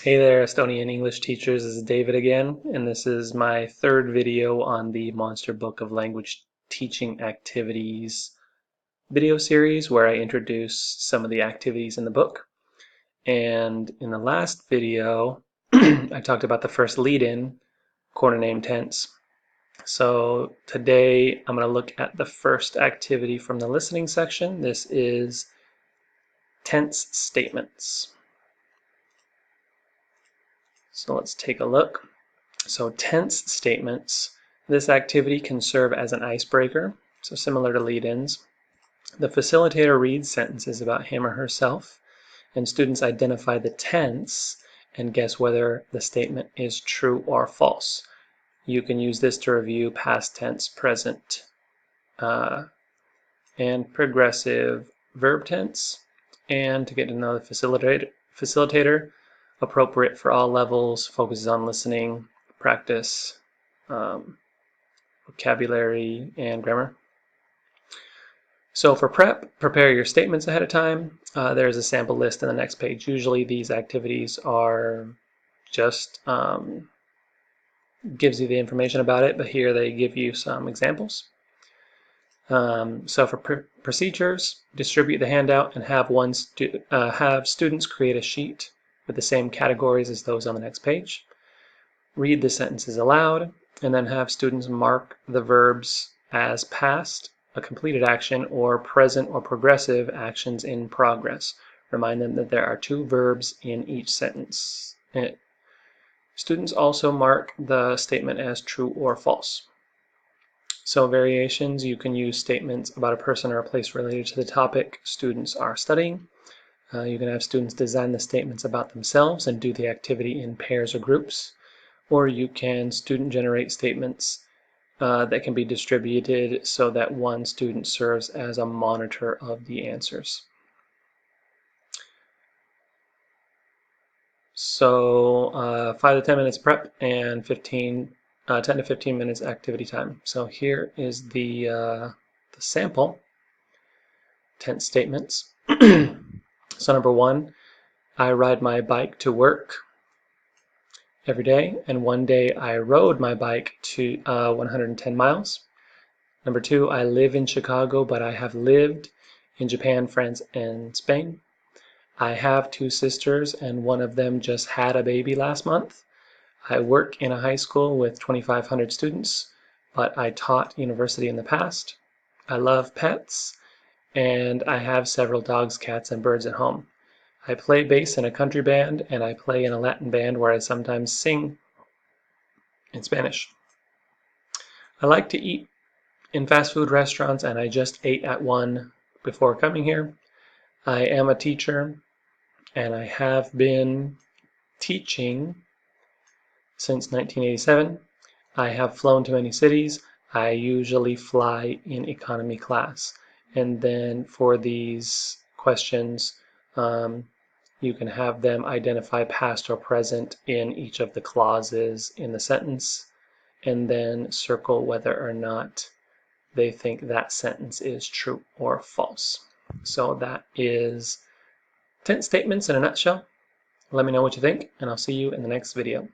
Hey there, Estonian English teachers. This is David again, and this is my third video on the Monster Book of Language Teaching Activities video series where I introduce some of the activities in the book. And in the last video, I talked about the first lead-in, corner name tense. So today I'm going to look at the first activity from the listening section. This is tense statements. So let's take a look. So tense statements, this activity can serve as an icebreaker, so similar to lead-ins. The facilitator reads sentences about him or herself, and students identify the tense and guess whether the statement is true or false. You can use this to review past tense, present, and progressive verb tense, and to get to know the facilitator, appropriate for all levels, focuses on listening, practice, vocabulary, and grammar. So for prep, prepare your statements ahead of time. There's a sample list in the next page. Usually these activities are just gives you the information about it, but here they give you some examples. So for procedures, distribute the handout and have students create a sheet with the same categories as those on the next page. Read the sentences aloud, and then have students mark the verbs as past, a completed action, or present or progressive actions in progress. Remind them that there are two verbs in each sentence. Students also mark the statement as true or false. So variations, you can use statements about a person or a place related to the topic students are studying. You can have students design the statements about themselves and do the activity in pairs or groups. Or you can student generate statements that can be distributed so that one student serves as a monitor of the answers. So 5 to 10 minutes prep and 10 to 15 minutes activity time. So here is the sample tense statements. So number 1, I ride my bike to work every day, and one day I rode my bike to 110 miles. Number 2, I live in Chicago, but I have lived in Japan, France, and Spain. I have 2 sisters, and one of them just had a baby last month. I work in a high school with 2,500 students, but I taught university in the past. I love pets, and I have several dogs, cats, and birds at home. I play bass in a country band, and I play in a Latin band where I sometimes sing in Spanish. I like to eat in fast food restaurants, and I just ate at one before coming here. I am a teacher, and I have been teaching since 1987. I have flown to many cities. I usually fly in economy class. And then for these questions, you can have them identify past or present in each of the clauses in the sentence, and then circle whether or not they think that sentence is true or false. So that is tense statements in a nutshell. Let me know what you think, and I'll see you in the next video.